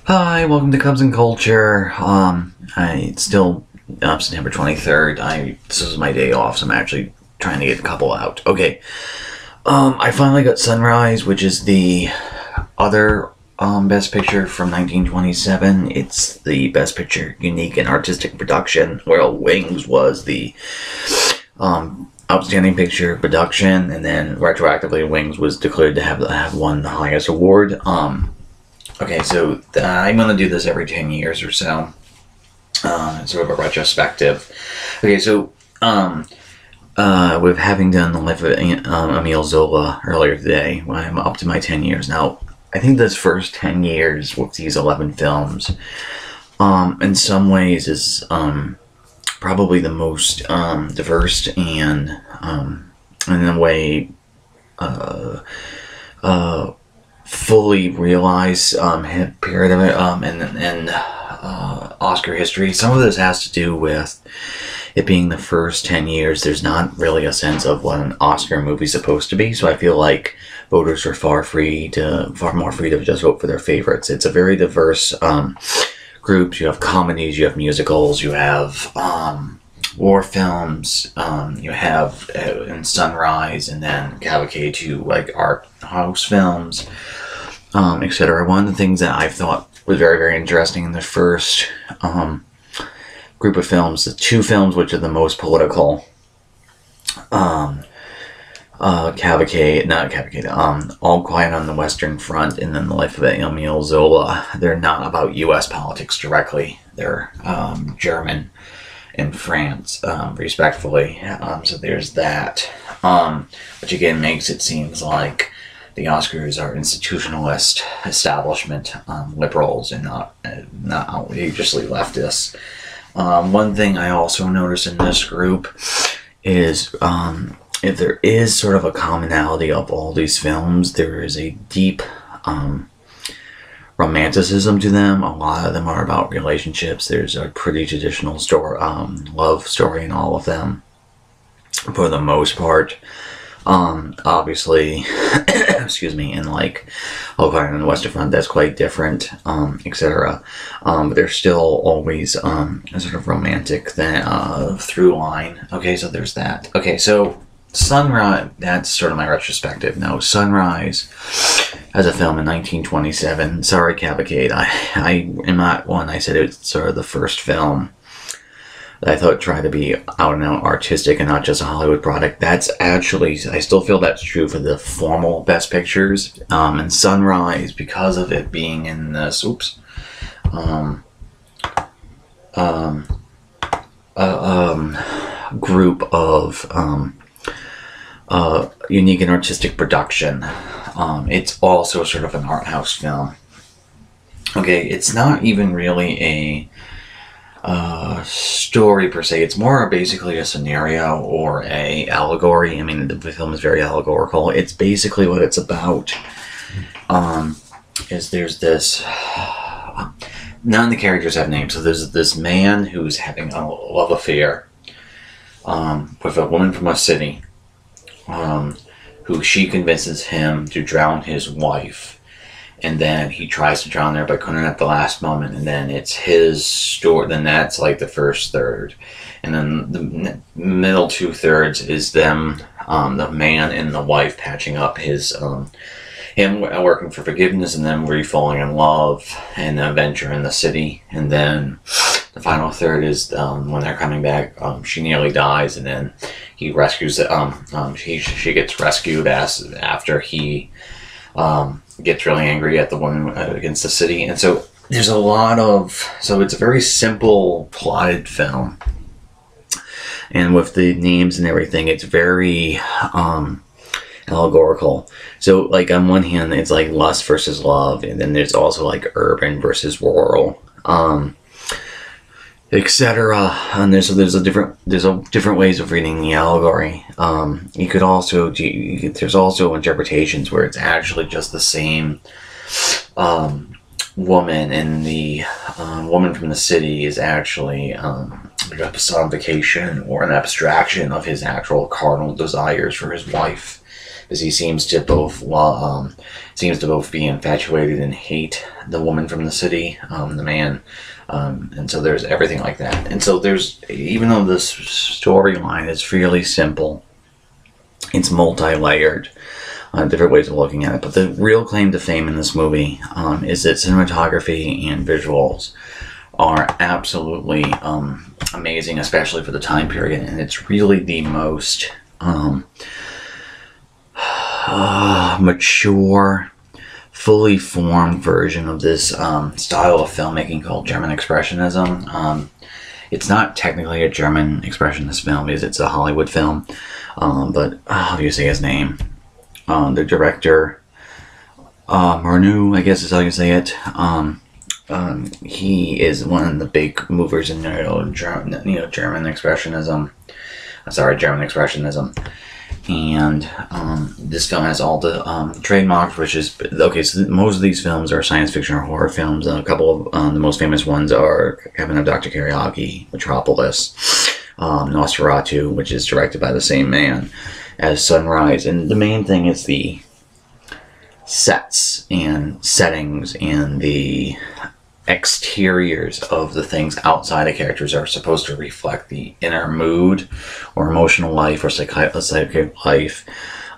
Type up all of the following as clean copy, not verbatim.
Hi, welcome to Cubs and Culture. It's still September 23rd. This is my day off, so I'm actually trying to get a couple out. Okay. I finally got Sunrise, which is the other Best Picture from 1927. It's the Best Picture Unique and Artistic Production, where Wings was the Outstanding Picture Production, and then retroactively Wings was declared to have won the highest award. Okay, so I'm going to do this every 10 years or so. Sort of a retrospective. Okay, so with having done the life of Emile Zola earlier today, I'm up to my 10 years. Now, I think this first 10 years with these 11 films, in some ways is probably the most diverse and, in a way, fully realized period of it in Oscar history. Some of this has to do with it being the first 10 years. There's not really a sense of what an Oscar movie is supposed to be, so I feel like voters are far more free to just vote for their favorites. It's a very diverse group. You have comedies, you have musicals, you have war films, you have in Sunrise, and then cavalcade to like art house films, etc. One of the things that I thought was very, very interesting in the first group of films, the two films which are the most political, All Quiet on the Western Front, and then The Life of Emile Zola. They're not about U.S. politics directly. They're German and France, respectively. So there's that. Which again makes it seems like the Oscars are institutionalist establishment liberals and not outrageously leftists. One thing I also noticed in this group is if there is sort of a commonality of all these films, there is a deep romanticism to them. A lot of them are about relationships. There's a pretty traditional love story in all of them, for the most part. Obviously, excuse me, and like All Quiet on the Western Front, that's quite different, etc. But there's still always a sort of romantic through line. Okay, so there's that. Okay, so Sunrise, that's sort of my retrospective. Now, Sunrise as a film in 1927. Sorry, Cavalcade. I in that one, I said it's sort of the first film that I thought tried to be out and out artistic and not just a Hollywood product. That's actually, I still feel that's true for the formal Best Pictures. And Sunrise, because of it being in this, group of unique and artistic production, it's also sort of an art house film. Okay, it's not even really a story per se. It's more basically a scenario or a allegory. I mean, the film is very allegorical. It's basically what it's about. Is there's this, none of the characters have names. So there's this man who's having a love affair with a woman from a city, who she convinces him to drown his wife. And then he tries to drown her, but couldn't at the last moment. And then it's his story. Then that's like the first third. And then the middle 2/3 is them, the man and the wife patching up him working for forgiveness, and then falling in love and an adventure in the city. And then the final third is when they're coming back. She nearly dies, and then he rescues it. She gets rescued after he gets really angry at the woman against the city. And so there's a lot of, so it's a very simple plotted film, and with the names and everything, it's very allegorical. So like on one hand, it's like lust versus love, and then there's also like urban versus rural, etc. And there's different ways of reading the allegory. You could also there's also interpretations where it's actually just the same woman, and the woman from the city is actually a personification or an abstraction of his actual carnal desires for his wife. because he seems to both be infatuated and hate the woman from the city, the man, and so there's everything like that. And so there's, even though this storyline is fairly simple, it's multi-layered, different ways of looking at it. But the real claim to fame in this movie is that cinematography and visuals are absolutely amazing, especially for the time period, and it's really the most mature, fully formed version of this style of filmmaking called German Expressionism. It's not technically a German Expressionist film because it's a Hollywood film, but obviously his name. The director, Murnau, I guess is how you say it. He is one of the big movers in German Expressionism. German Expressionism. And this film has all the trademarks, which is okay. So most of these films are science fiction or horror films. A couple of the most famous ones are Heaven of Dr. Kuroyagi, Metropolis, Nosferatu, which is directed by the same man as Sunrise. And the main thing is the sets and settings and the exteriors of the things outside the characters are supposed to reflect the inner mood or emotional life or psychic life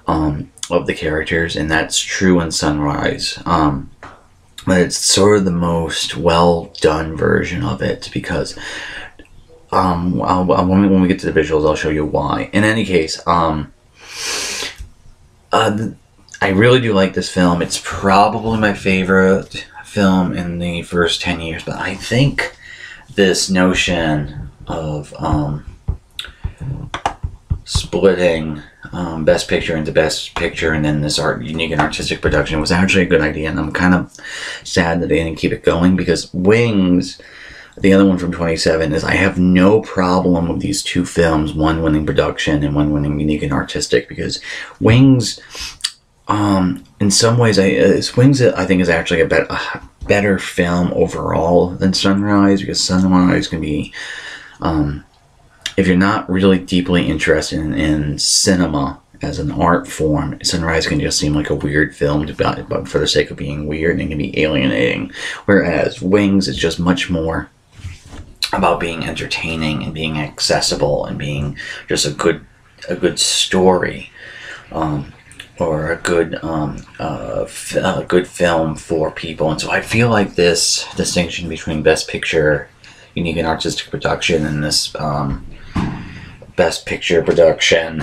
of the characters, and that's true in Sunrise. But it's sort of the most well done version of it because when we get to the visuals, I'll show you why. In any case, I really do like this film. It's probably my favorite film in the first 10 years, but I think this notion of splitting Best Picture into Best Picture and then this unique and artistic production was actually a good idea, and I'm kind of sad that they didn't keep it going, because Wings, the other one from 27, is I have no problem with these two films, one winning production and one winning unique and artistic, because Wings, in some ways, Wings I think is actually a better film overall than Sunrise, because Sunrise can be, if you're not really deeply interested in cinema as an art form, Sunrise can just seem like a weird film but for the sake of being weird, and it can be alienating. Whereas Wings is just much more about being entertaining and being accessible and being just a good story, or a good film for people. And so I feel like this distinction between Best Picture, unique and artistic production, and this Best Picture production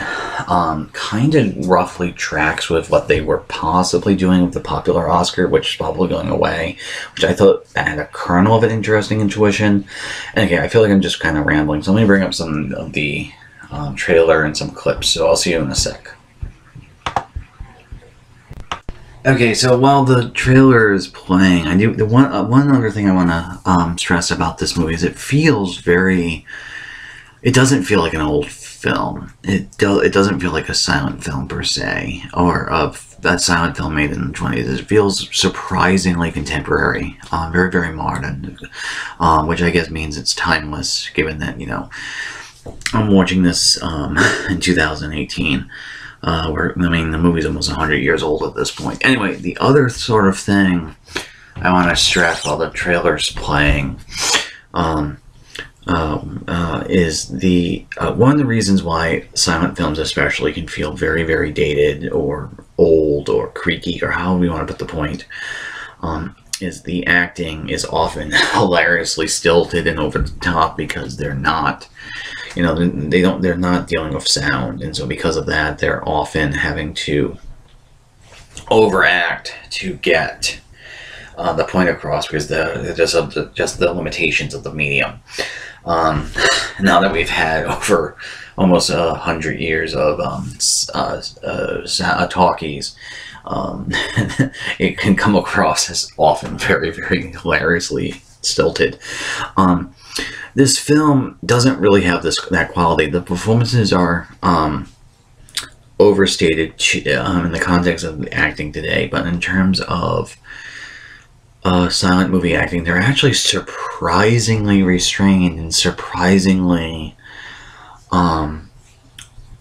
kind of roughly tracks with what they were possibly doing with the popular Oscar, which is probably going away, which I thought had a kernel of an interesting intuition. And again, I feel like I'm just kind of rambling, so let me bring up some of the trailer and some clips, so I'll see you in a sec. Okay, so while the trailer is playing, I do one other thing I want to stress about this movie is it feels very. It doesn't feel like an old film. It doesn't feel like a silent film per se, or that silent film made in the 20s. It feels surprisingly contemporary, very, very modern, which I guess means it's timeless, given that, you know, I'm watching this in 2018, where, I mean, the movie's almost 100 years old at this point. Anyway, the other sort of thing I want to stress while the trailer's playing, is the one of the reasons why silent films especially can feel very, very dated or old or creaky, or however you want to put the point, is the acting is often hilariously stilted and over the top, because they're not, you know, they're not dealing with sound, and so because of that, they're often having to overact to get the point across, because just the limitations of the medium. Now that we've had over almost 100 years of talkies, it can come across as often very, very hilariously stilted. This film doesn't really have that quality. The performances are overstated in the context of the acting today, but in terms of silent movie acting, they're actually surprisingly restrained and surprisingly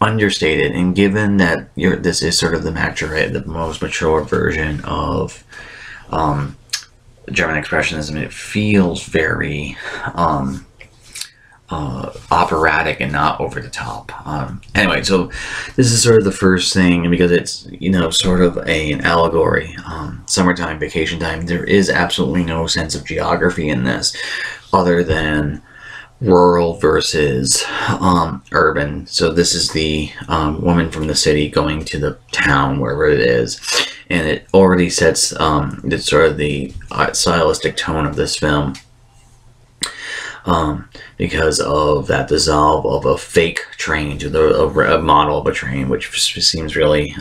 understated, and given that this is sort of the most mature version of German Expressionism, it feels very operatic and not over the top. Anyway, so this is sort of the first thing, and because it's, you know, sort of an allegory, summertime, vacation time, there is absolutely no sense of geography in this other than rural versus urban. So this is the woman from the city going to the town, wherever it is, and it already sets it's sort of the stylistic tone of this film, because of that dissolve of a fake train to a model of a train, which seems really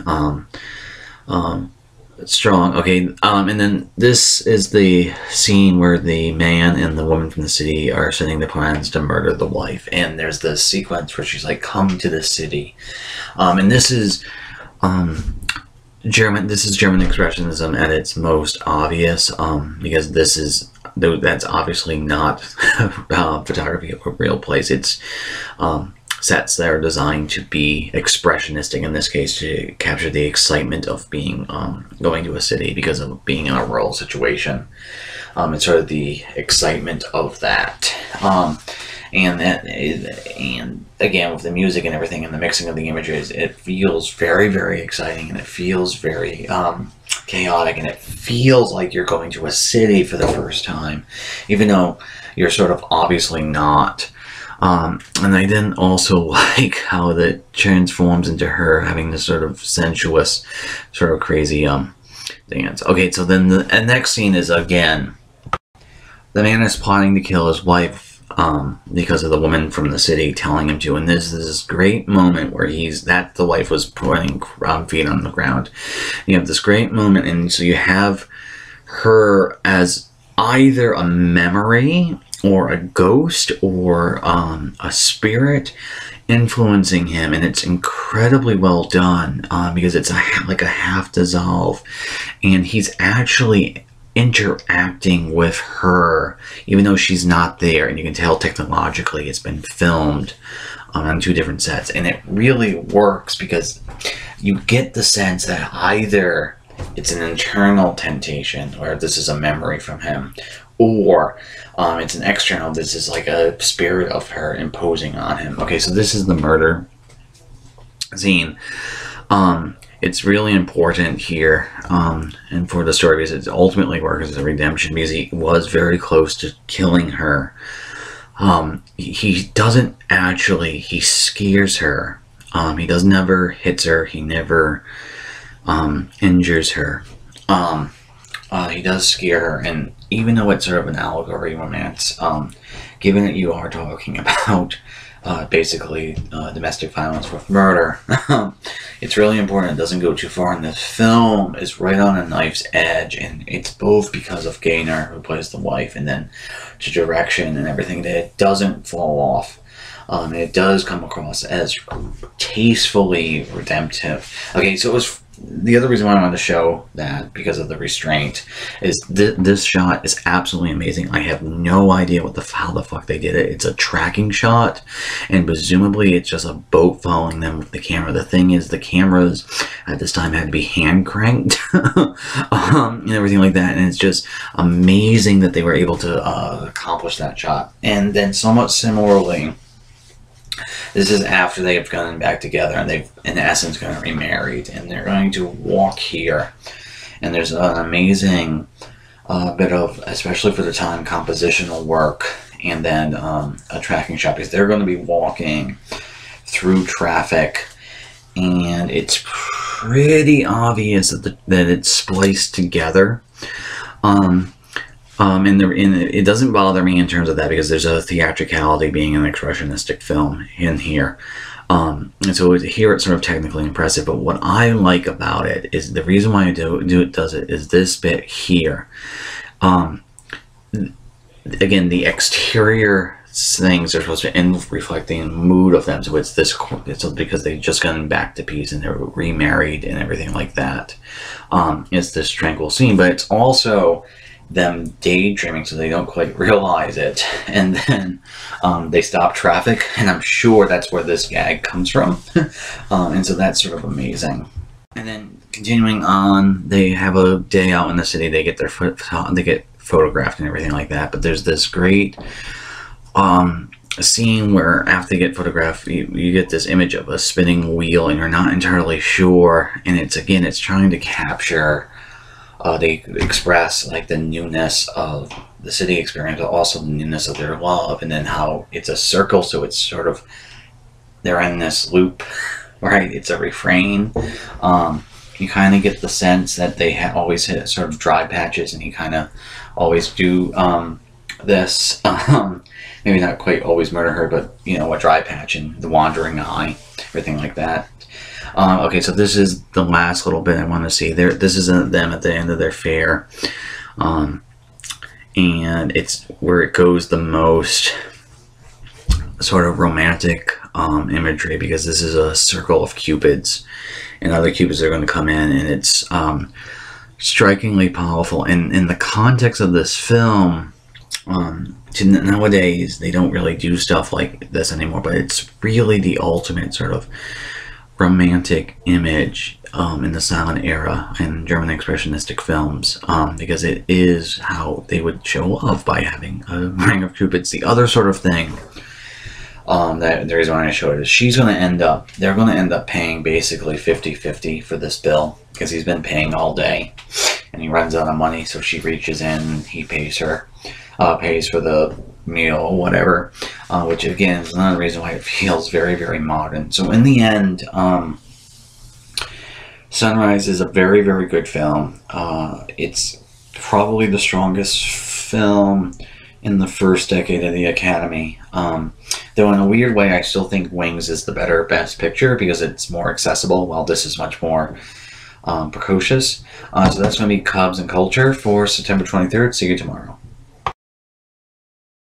strong. Okay, and then this is the scene where the man and the woman from the city are setting the plans to murder the wife, and there's this sequence where she's like, "Come to the city," and this is German Expressionism at its most obvious, because that's obviously not photography of a real place. It's sets that are designed to be expressionistic, in this case to capture the excitement of being going to a city because of being in a rural situation. It's sort of the excitement of that, and again, with the music and everything and the mixing of the images, it feels very, very exciting, and it feels very chaotic, and it feels like you're going to a city for the first time, even though you're sort of obviously not. And I then also like how that transforms into her having this sort of sensuous, sort of crazy dance. Okay, so then the next scene is, again, the man is plotting to kill his wife because of the woman from the city telling him to, and there's this great moment where the wife was putting feet on the ground. You have this great moment, and so you have her as either a memory or a ghost or a spirit influencing him, and it's incredibly well done, because it's like a half dissolve, and he's actually interacting with her even though she's not there, and you can tell technologically it's been filmed on 2 different sets, and it really works because you get the sense that either it's an internal temptation, or this is a memory from him, or it's an external, this is like a spirit of her imposing on him. Okay, so this is the murder scene. It's really important here, and for the story, because it ultimately works as a redemption, because he was very close to killing her. He doesn't actually, he scares her. He never hits her, he never injures her. He does scare her, and even though it's sort of an allegory romance, given that you are talking about basically domestic violence with murder, it's really important it doesn't go too far, and this film is right on a knife's edge, and it's both because of Gaynor, who plays the wife, and then to direction and everything, that it doesn't fall off. It does come across as tastefully redemptive. Okay, so it was the other reason why I wanted to show that, because of the restraint, is this shot is absolutely amazing. I have no idea how the fuck they did it. It's a tracking shot, and presumably it's just a boat following them with the camera. The thing is, the cameras at this time had to be hand cranked and everything like that, and it's just amazing that they were able to accomplish that shot. And then somewhat similarly, this is after they've gone back together, and they've, in essence, going to be married, and they're going to walk here. And there's an amazing bit of, especially for the time, compositional work, and then a tracking shot, because they're going to be walking through traffic, and it's pretty obvious that it's spliced together. And it doesn't bother me in terms of that, because there's a theatricality being an expressionistic film in here. And so here it's sort of technically impressive, but what I like about it is the reason why I does it is this bit here. Again, the exterior things are supposed to reflect the mood of them, so it's because they've just gotten back to peace and they're remarried and everything like that. It's this tranquil scene, but it's also them daydreaming so they don't quite realize it, and then they stop traffic, and I'm sure that's where this gag comes from. And so that's sort of amazing. And then continuing on, they have a day out in the city. They get they get photographed and everything like that. But there's this great scene where after they get photographed, you get this image of a spinning wheel, and you're not entirely sure. And it's trying to capture. They express like the newness of the city experience, but also the newness of their love, and then how it's a circle, so it's sort of they're in this loop, right? It's a refrain. You kind of get the sense that they always hit sort of dry patches, and you kind of always do this. Maybe not quite always murder her, but you know, a dry patch and the wandering eye, everything like that. Okay, so this is the last little bit I want to see. This is them at the end of their fair, and it's where it goes the most sort of romantic imagery, because this is a circle of cupids, and other cupids are going to come in, and it's strikingly powerful. And in the context of this film, nowadays they don't really do stuff like this anymore, but it's really the ultimate sort of romantic image in the silent era in German expressionistic films, because it is how they would show love, by having a ring of cupids. The other sort of thing that the reason why I showed it is they're going to end up paying basically 50-50 for this bill, because he's been paying all day and he runs out of money, so she reaches in, he pays her, pays for the meal or whatever, which again is another reason why it feels very, very modern. So in the end, Sunrise is a very, very good film. It's probably the strongest film in the first decade of the Academy, though in a weird way I still think Wings is the better Best Picture, because it's more accessible, while this is much more precocious. So that's going to be Cubs and Culture for September 23rd. See you tomorrow.